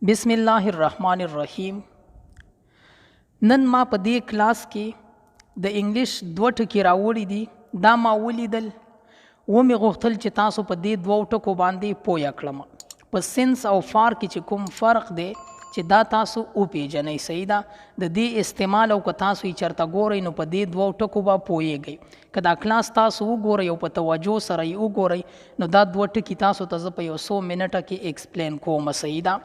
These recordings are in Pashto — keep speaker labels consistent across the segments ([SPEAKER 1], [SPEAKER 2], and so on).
[SPEAKER 1] بسم الله الرحمن الرحیم. نن ما په دې کلاس کې د انګلیش دوه ټکي راوړي دي. دا ما ولیدل ومې غوښتل چې تاسو په دې دوو ټکو باندې پوه کړم. په سنس او فار کې چې کوم فرق دی چې دا تاسو وپېژنئ. صحیح ده. د دې استعمال او که تاسو یې چېرته ګورئ نو په دې دوو ټکو به پوهیږئ. که دا کلاس تاسو وګورئ او په توجه سره یې وګورئ نو دا دوه ټکي تاسو ته زه په 100 منټه کې ایکسپلین کوم. صحیح ده.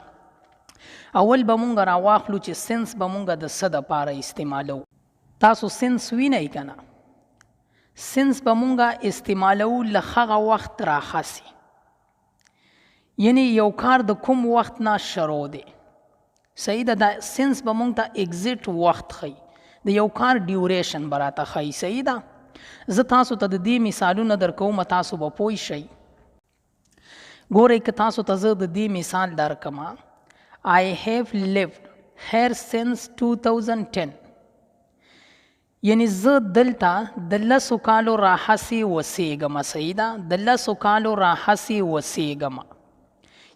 [SPEAKER 1] اول به مونږ راواخلو چې سنس به مونږ د څه دپاره استعمالو. تاسو سنس وینئ که نه؟ سنس به مونږ استعمالو له هغه وخت راخسي، یعنی یو کار د کوم وخت نه شروع دی. صحیح ده. دا سنس به مونږ ته اگزیټ وخت ښیي، د یو کار ډیوریشن به راته ښیي. صحیح ده. زه تاسو ته د دې مثالونه درکوم، تاسو به پوه شئ. ګورئ که تاسو ته زه د دې مثال درکمه، I have lived here since 2010. یعنی زه دلته د 10 کالو راهسې اوسېږم. صحیح ده. د 10 کالو راهسې اوسېږم.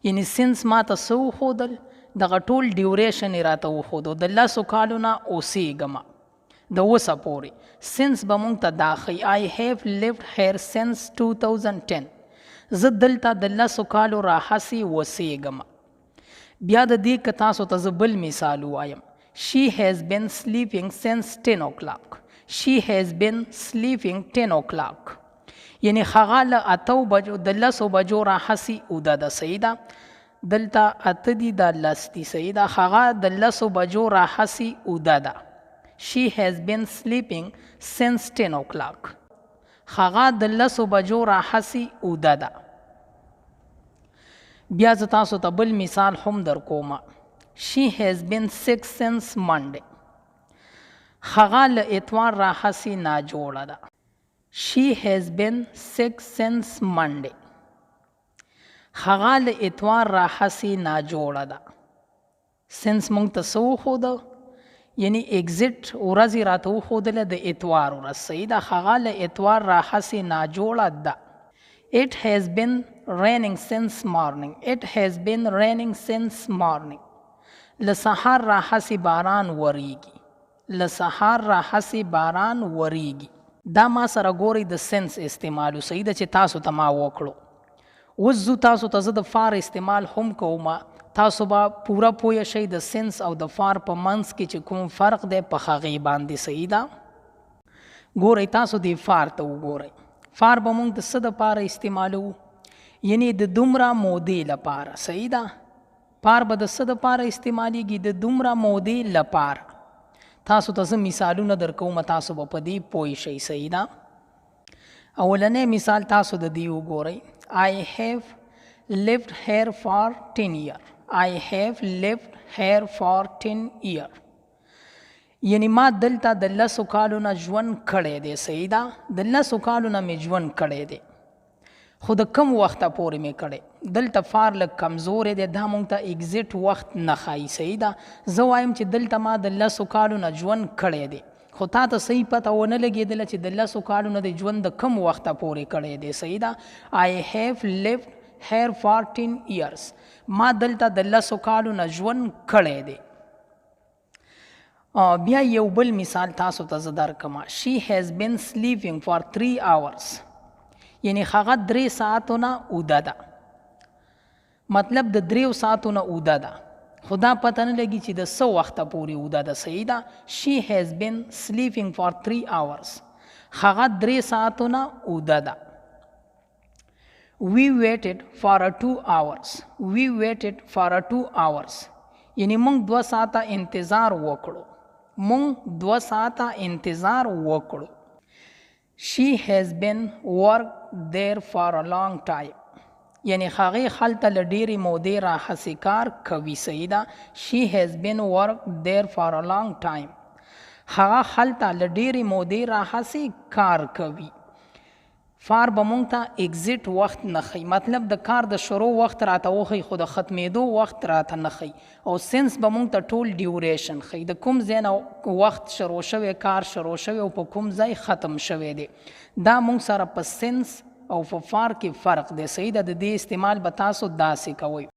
[SPEAKER 1] یعنی سنس ما ته څه وښودل؟ دغه ټول ډیوریشن یې راته وښودو. د 10 کالو نه اوسېږم د اوسه پورې. سنس به مونږ ته دا ښیي. I have lived here since 2010. زه دلته د 10 کالو راهسې اوسېږم. بیا د دې که تاسو ته زه بل مثال ووایم، She has been sleeping since 10 o'clock. She has been sleeping 10 o'clock. یعنی هغه له 8 بجو د 10 بجو راهسې اوده ده. صحیح ده. دلته 8 دي، دا 10 دي. صحیح ده. هغه د 10 بجو راهسې اوده ده. She has been sleeping since 10 o'clock. هغه د 10 بجو راهسې اوده ده. بیا زه تاسو ته بل مثال هم در کومه. She has been sick since Monday. هغه له اتوار راهسې ناجوړه ده. She has been sick since Monday. هغه له اتوار راهسې ناجوړه ده. سنس مونږ ته څه وښوده؟ یعنی اگزیټ ورځې راته وښودله د اتوار ورځ. صحیح ده. هغه له اتوار راهسې ناجوړه ده. It has been raining since morning. It has been raining since morning. له سهار راهسې باران وریږي. له سهار راهسې باران وریږي. دا ما سره ګورئ د سنس استعمالو. صحیح ده چې تاسو ته ما وکړو. اوس زه تاسو ته زه د فار استعمال هم کوم. تاسو به پوره پوه شئ د سنس او د فار په منځ کې چې کوم فرق دی په هغې باندې. صحیح ده. ګورئ تاسو دې فار ته وګورئ. فار به مونږ د څه دپاره استعمالو؟ یعنی د دومره مودې لپاره. صحیح ده. فار به د څه دپاره استعمالیږي؟ د دومره مودې لپاره. تاسو ته زه مثالونه در کوم، تاسو به په دې پوه شئ. صحیح ده. اولنی مثال تاسو د دې وګورئ. I have lived here for 10 years. I have lived here for 10 years. یعنی ما دلته د 10 کالو نه ژوند کړی دی. صحیح ده. د 10 کالو نه مې ژوند کړی دی، خو د کم وخته پورې مې کړی. دلته فار لږ کمزوری دی، دا مونږ ته اگزیټ وخت نه ښایي. صحیح ده. زه وایم چې دلته ما د 10 کالو نه ژوند کړی دی، خو تا ته صحیح پته ونه لګېدله چې د 10 کالو نه د ژوند د کم وخته پورې کړی دی. صحیح ده. I have lived here for 10 years. ما دلته د 10 کالو نه ژوند کړی دی. بیا یو بل مثال تاسو ته زه درکمه. She has been sleeping for 3 hours. یعنی هغه 3 ساعتو نه اوده ده. مطلب د 3 ساعتو نه اوده ده، خو دا پته نه لګي چې د څه وخته پورې اوده ده. صحیح ده. She has been sleeping for 3 hours. هغه 3 ساعتو نه اوده ده. We waited for 2 hours. We waited for 2 hours. یعنی مونږ 2 ساعته انتظار وکړو. مونږ 2 ساعته انتظار وکړو. She has been worked there for a long time. یعنی هغې هلته له ډېرې مودې راهسې کار کوي. صحیح ده. She has been worked there for a long time. هغه هلته له ډېرې مودې راهسې کار کوي. فار به مونږ ته اگزیټ وخت نه ښیي. مطلب د کار د شروع وخت راته وښیي، خو د ختمېدو وخت راته نه ښیي. او سنس به مونږ ته ټول ډیوریشن ښیي، د کوم ځای نه وخت شروع شوی، کار شروع شوی او په کوم ځای ختم شوی دی. دا مونږ سره په سنس او په فار کې فرق دی. صحیح ده. د دې استعمال به تاسو داسې کوئ.